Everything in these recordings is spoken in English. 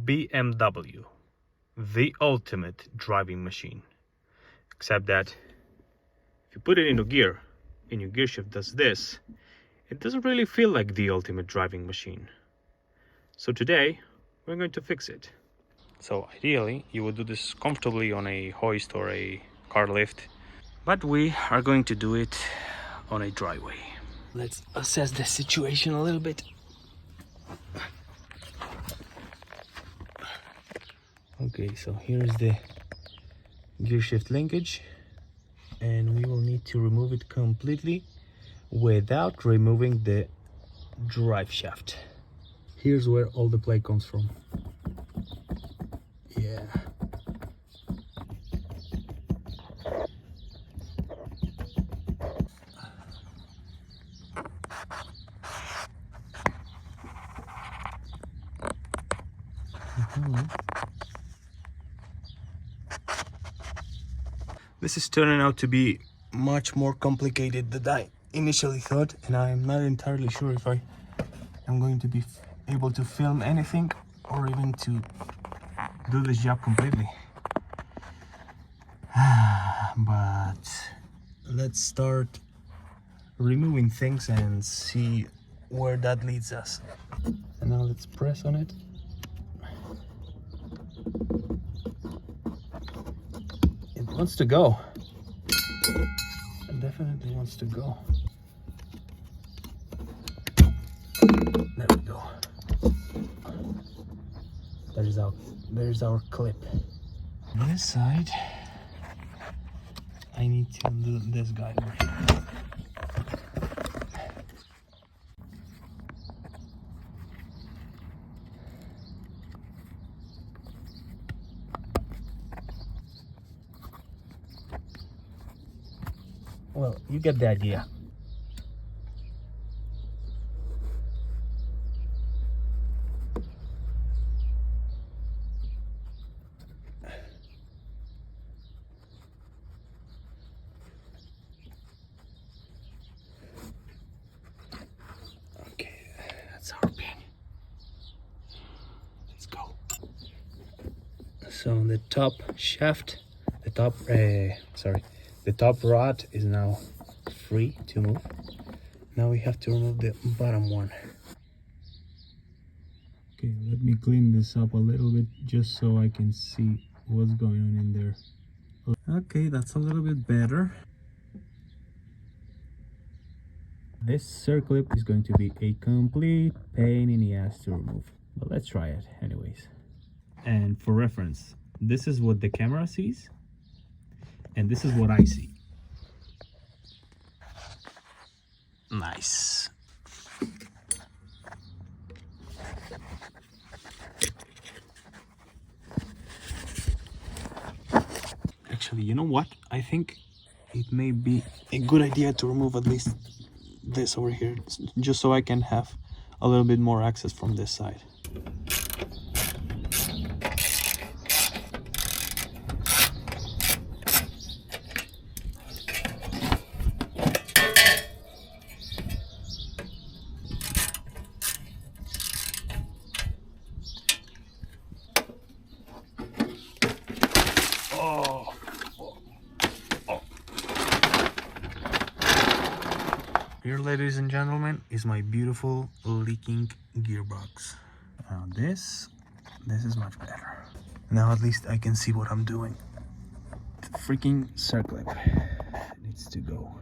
BMW, the ultimate driving machine. Except that if you put it into gear and your gear shift does this, it doesn't really feel like the ultimate driving machine. So today we're going to fix it. So ideally you would do this comfortably on a hoist or a car lift, but we are going to do it on a driveway. Let's assess the situation a little bit. Okay, so here's the gear shift linkage, and we will need to remove it completely without removing the drive shaft. Here's where all the play comes from. Yeah. This is turning out to be much more complicated than I initially thought, and I'm not entirely sure if I am going to be able to film anything or even to do this job completely. But let's start removing things and see where that leads us. And now let's press on it. It wants to go. It definitely wants to go. There we go. There's our clip. On this side, I need to undo this guy over here. Well, you get the idea. Okay, that's our pin. Let's go. So the top shaft, the top rod is now free to move. Now we have to remove the bottom one. Okay, let me clean this up a little bit just so I can see what's going on in there. Okay, that's a little bit better. This circlip is going to be a complete pain in the ass to remove, but let's try it anyways. And for reference, this is what the camera sees, and this is what I see. Nice. Actually, you know what? I think it may be a good idea to remove at least this over here, just so I can have a little bit more access from this side. Here, ladies and gentlemen, is my beautiful leaking gearbox. Now this is much better. Now at least I can see what I'm doing. The freaking circlip needs to go.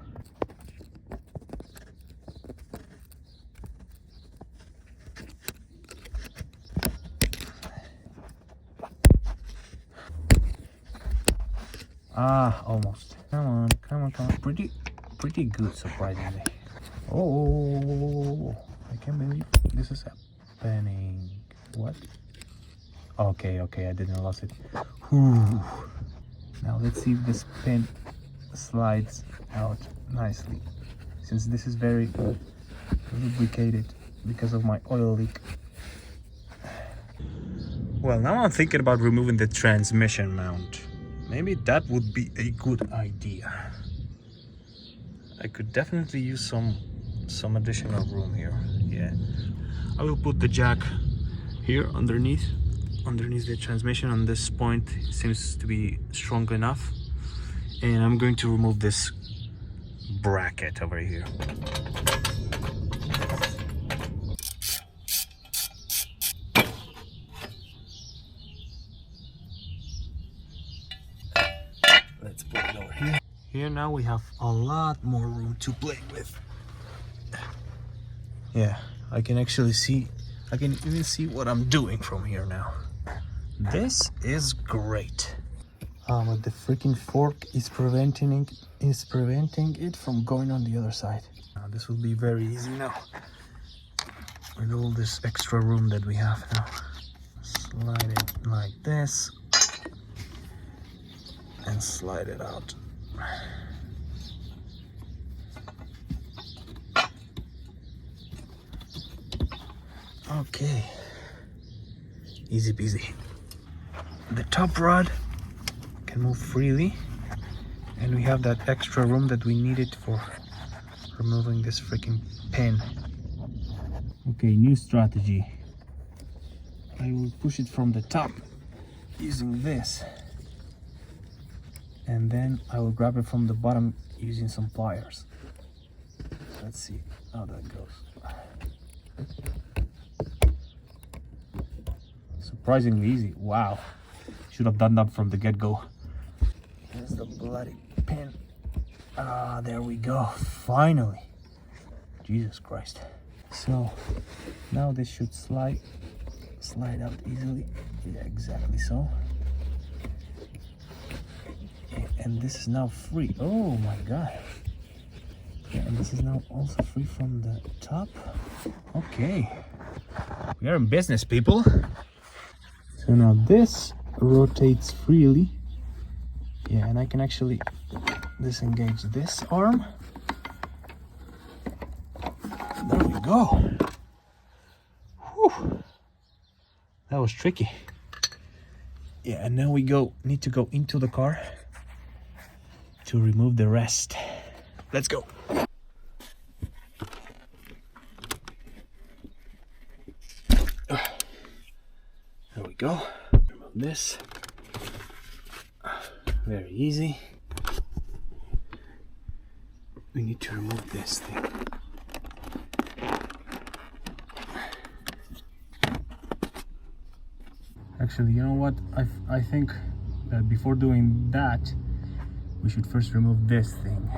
Ah, almost. Come on, come on, come on. Pretty good, surprisingly. Oh, I can't believe this is happening. What? Okay, I didn't lose it. Whew. Now let's see if this pin slides out nicely, since this is very lubricated because of my oil leak. Well, now I'm thinking about removing the transmission mount. Maybe that would be a good idea. I could definitely use some additional room here. Yeah, I will put the jack here underneath underneath the transmission. On this point it seems to be strong enough, and I'm going to remove this bracket over here. Let's put it over here. Here now we have a lot more room to play with. Yeah, I can actually see, I can even see what I'm doing from here now. This is great. But the freaking fork is preventing it from going on the other side. This will be very easy now with all this extra room that we have now. Slide it like this and slide it out. Okay, easy peasy. The top rod can move freely, and we have that extra room that we needed for removing this freaking pin. Okay, new strategy. I will push it from the top using this, and then I will grab it from the bottom using some pliers. Let's see how that goes. Surprisingly easy. Wow, should have done that from the get-go. Here's the bloody pin. Ah, there we go, finally. Jesus Christ. So now this should slide out easily. Yeah, exactly so. And this is now free. Oh my god. Yeah, and this is now also free from the top. Okay, we are in business, people. So now this rotates freely. Yeah, and I can actually disengage this arm. There we go. Whew. That was tricky. Yeah, and now we need to go into the car to remove the rest. Let's go. There we go. Remove this. Very easy. We need to remove this thing. Actually, you know what? I think that before doing that, we should first remove this thing.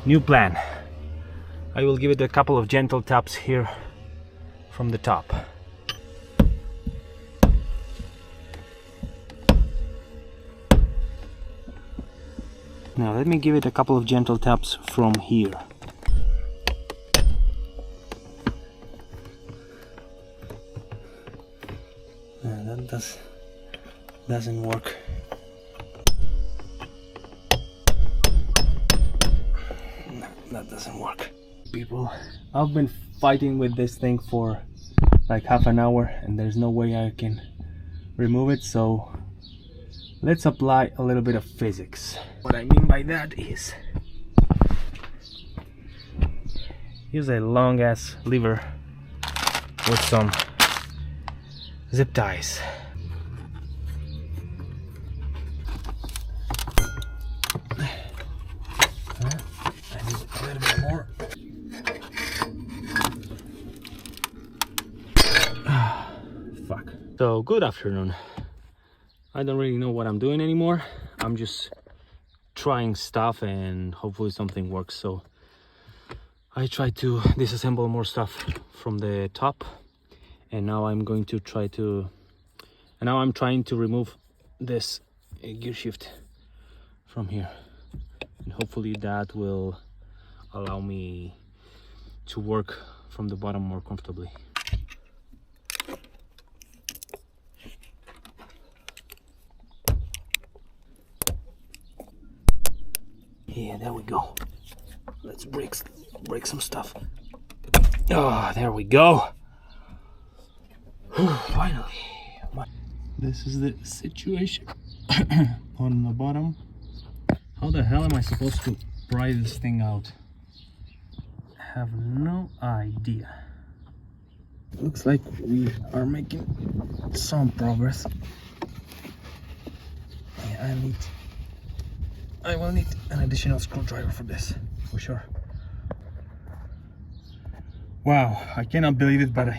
New plan. I will give it a couple of gentle taps here from the top. Now let me give it a couple of gentle taps from here. That doesn't work. No, that doesn't work. People, I've been fighting with this thing for like half an hour and there's no way I can remove it, so let's apply a little bit of physics. What I mean by that is, use a long ass lever with some zip ties. I need a little bit more. Fuck. So good afternoon. I don't really know what I'm doing anymore. I'm just trying stuff and hopefully something works. So I tried to disassemble more stuff from the top, and now I'm going to try to, and now I'm trying to remove this gear shift from here, and hopefully that will allow me to work from the bottom more comfortably. Yeah, there we go. Let's break some stuff. Oh, there we go. Finally. This is the situation on the bottom. How the hell am I supposed to pry this thing out? I have no idea. Looks like we are making some progress. Yeah, I will need an additional screwdriver for this, for sure. Wow, I cannot believe it, but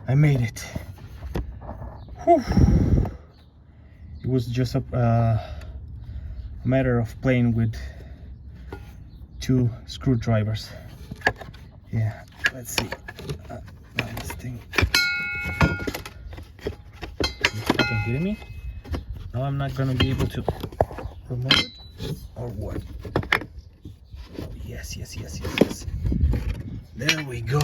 I made it. Whew. It was just a matter of playing with 2 screwdrivers. Yeah, let's see. Now this thing. Are you fucking kidding me? Now I'm not gonna be able to remove it, or what? Oh, yes. There we go.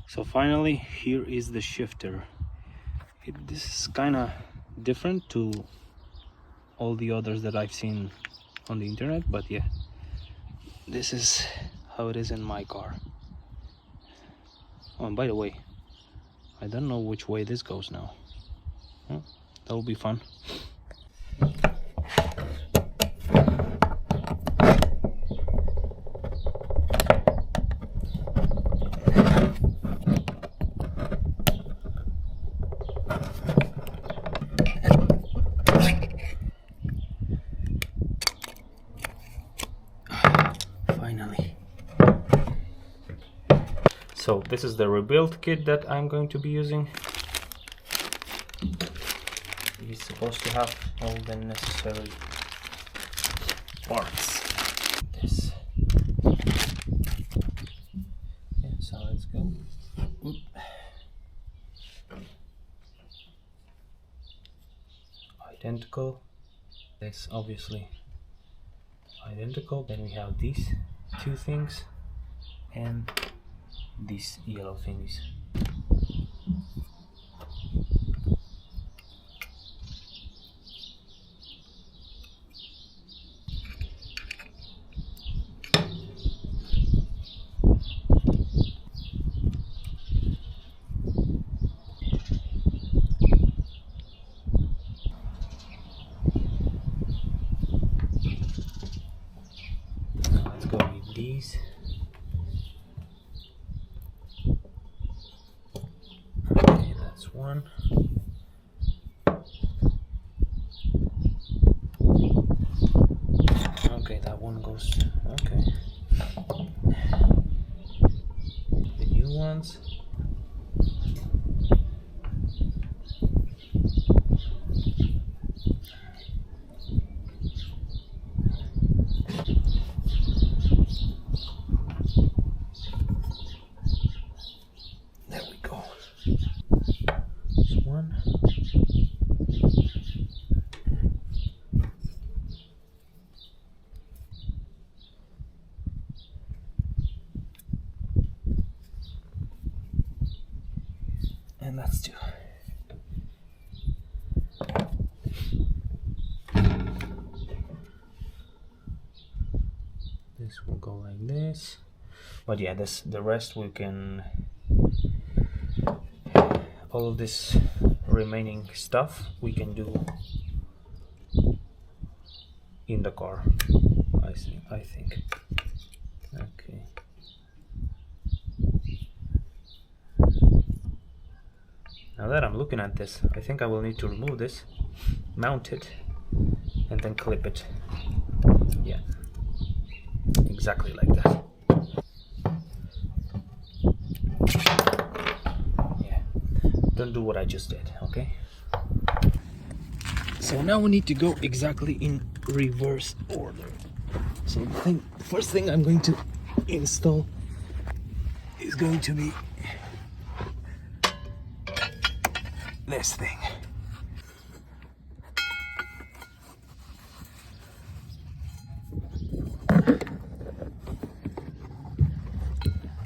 So finally, here is the shifter. This is kind of different to all the others that I've seen on the internet, but yeah, this is how it is in my car. Oh, and by the way, I don't know which way this goes now. Huh? That will be fun. Finally. So this is the rebuild kit that I'm going to be using. It's supposed to have all the necessary parts. This. Yeah, so let's go. Oop. Identical. This obviously identical. Then we have these 2 things and these yellow thingies. Let's go with these. Okay, that's one. Okay, that one goes. Okay. The new ones. There we go. This one. And that's 2. This will go like this. But yeah, the rest we can, all of this remaining stuff we can do in the car, I think. Okay. Now that I'm looking at this, I think I will need to remove this, mount it, and then clip it. Yeah, exactly like that. Yeah, don't do what I just did, okay? So now we need to go exactly in reverse order. So the first thing I'm going to install is going to be this thing.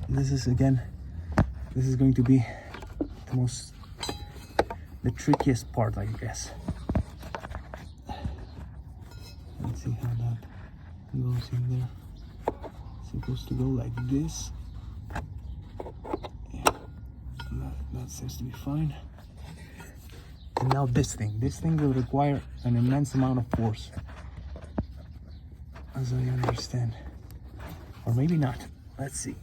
This is going to be the trickiest part, I guess. Let's see how that goes in there. It's supposed to go like this. Yeah. seems to be fine. And now this thing will require an immense amount of force, as I understand. Or maybe not. Let's see.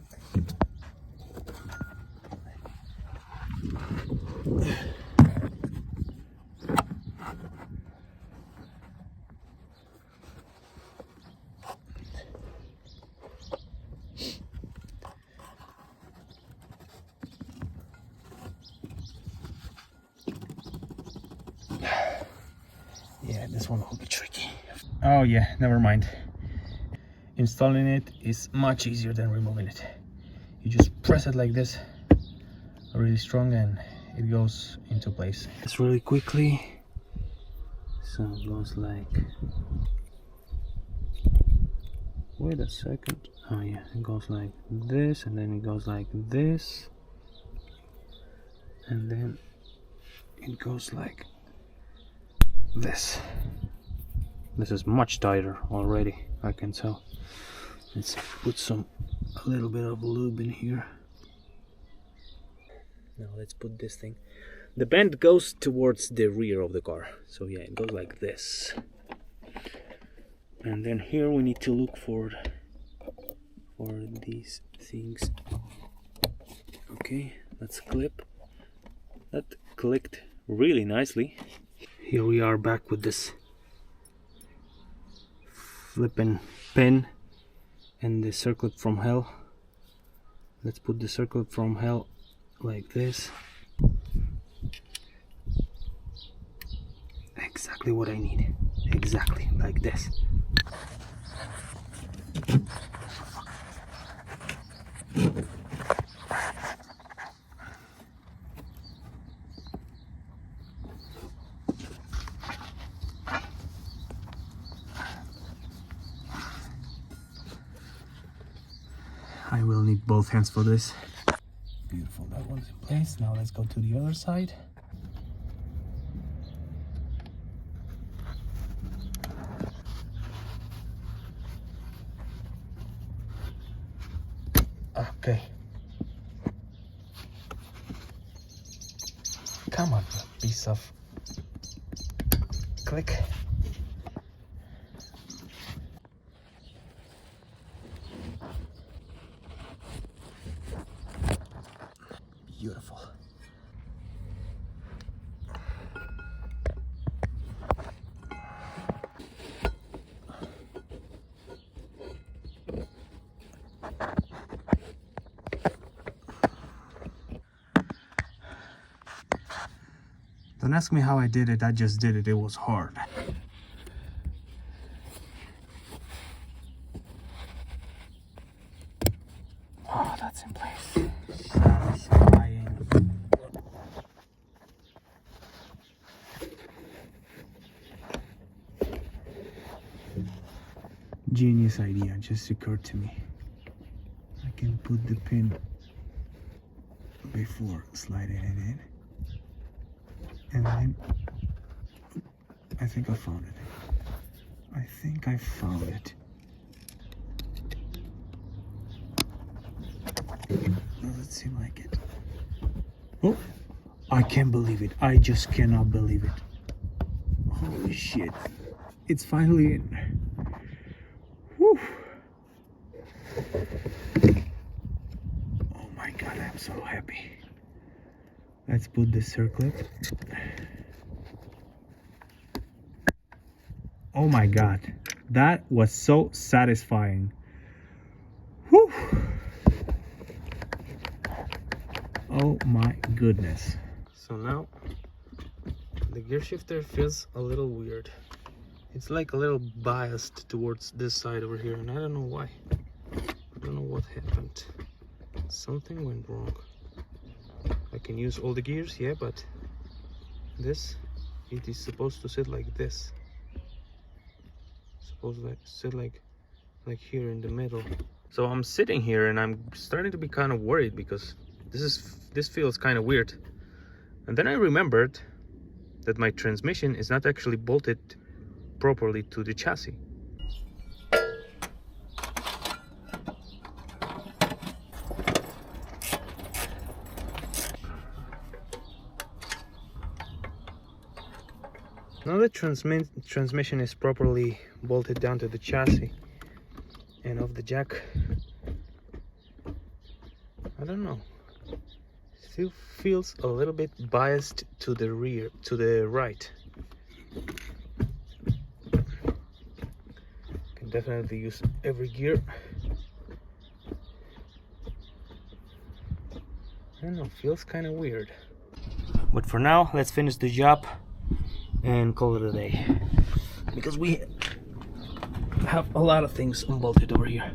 Yeah, this one will be tricky. Oh yeah, never mind. Installing it is much easier than removing it. You just press it like this, really strong, and it goes into place. It's really quickly. So it goes like... Wait a second. Oh yeah, it goes like this, and then it goes like this, and then it goes like this. This is much tighter already, I can tell. Let's put a little bit of lube in here. Now let's put this thing. The bend goes towards the rear of the car, so yeah, it goes like this. And then here we need to look for these things. Okay, let's clip. That clicked really nicely. Here we are back with this flipping pin and the circlet from hell. Let's put the circlet from hell like this. Exactly what I need. Exactly like this. I will need both hands for this. Beautiful, that one's in place. Now let's go to the other side. Okay. Come on, piece of click. Beautiful. Don't ask me how I did it, I just did it. It was hard. Oh, that's in place. Satisfying. Genius idea just occurred to me. I can put the pin before sliding it in. And then I think I found it. I think I found it. Does it seem like it? Oh, I can't believe it. I just cannot believe it. Holy shit. It's finally in. Whew. Oh my god, I'm so happy. Let's put the circlet. Oh my god, that was so satisfying. Whew. Oh my goodness. So now the gear shifter feels a little weird. It's like a little biased towards this side over here, and I don't know why. I don't know what happened. Something went wrong. I can use all the gears, yeah, but this, it is supposed to sit like this. Supposed to sit like here in the middle. So I'm sitting here and I'm starting to be kind of worried because this feels kind of weird. And then I remembered that my transmission is not actually bolted properly to the chassis. Now the transmission is properly bolted down to the chassis and off the jack, I don't know, still feels a little bit biased to the right. Can definitely use every gear. I don't know, feels kind of weird. But for now, let's finish the job and call it a day, because we have a lot of things unbolted over here.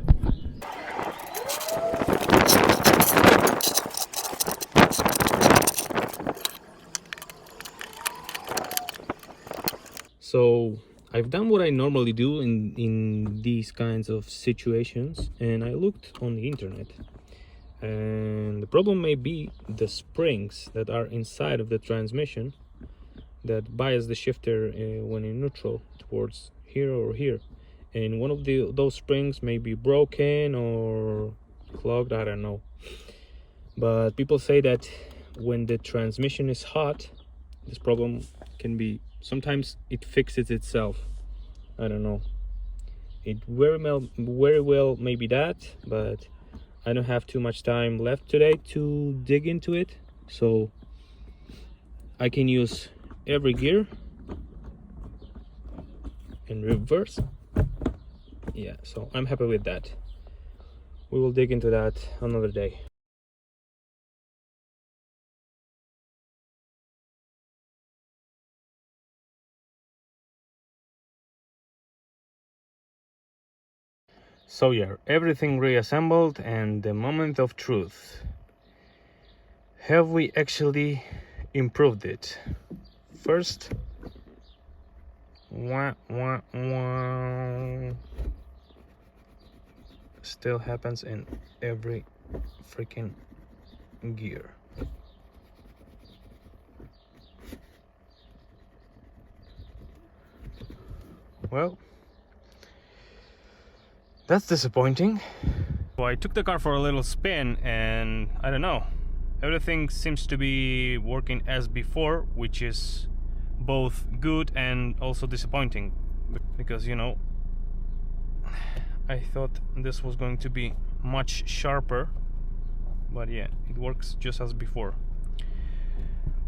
So I've done what I normally do in these kinds of situations, and I looked on the internet, and the problem may be the springs that are inside of the transmission that bias the shifter when in neutral towards here or here, and one of those springs may be broken or clogged, I don't know. But people say that when the transmission is hot, this problem can be, sometimes it fixes itself. I don't know, it very well may be that, but I don't have too much time left today to dig into it, so I can use every gear in reverse. Yeah, so I'm happy with that. We will dig into that another day. So yeah, everything reassembled, and the moment of truth. Have we actually improved it? First, still happens in every freaking gear. Well, that's disappointing. So I took the car for a little spin, and I don't know, everything seems to be working as before, which is both good and also disappointing, because, you know, I thought this was going to be much sharper, but yeah, it works just as before.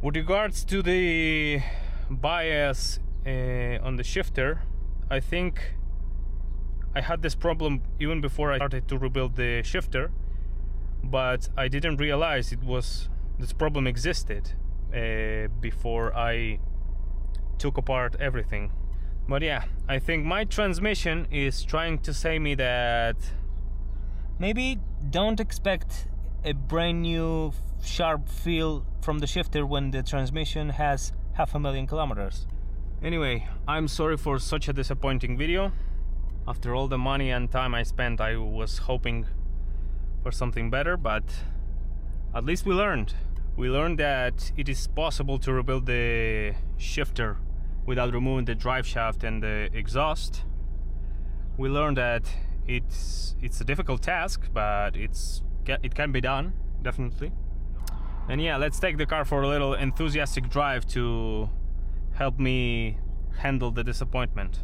With regards to the bias on the shifter, I think I had this problem even before I started to rebuild the shifter, but I didn't realize this problem existed before I took apart everything. But yeah, I think my transmission is trying to say me that maybe don't expect a brand new sharp feel from the shifter when the transmission has 500,000 kilometers. Anyway, I'm sorry for such a disappointing video. After all the money and time I spent, I was hoping for something better, but at least we learned. We learned that it is possible to rebuild the shifter without removing the drive shaft and the exhaust. We learned that it's a difficult task, but it can be done, definitely. And yeah, let's take the car for a little enthusiastic drive to help me handle the disappointment.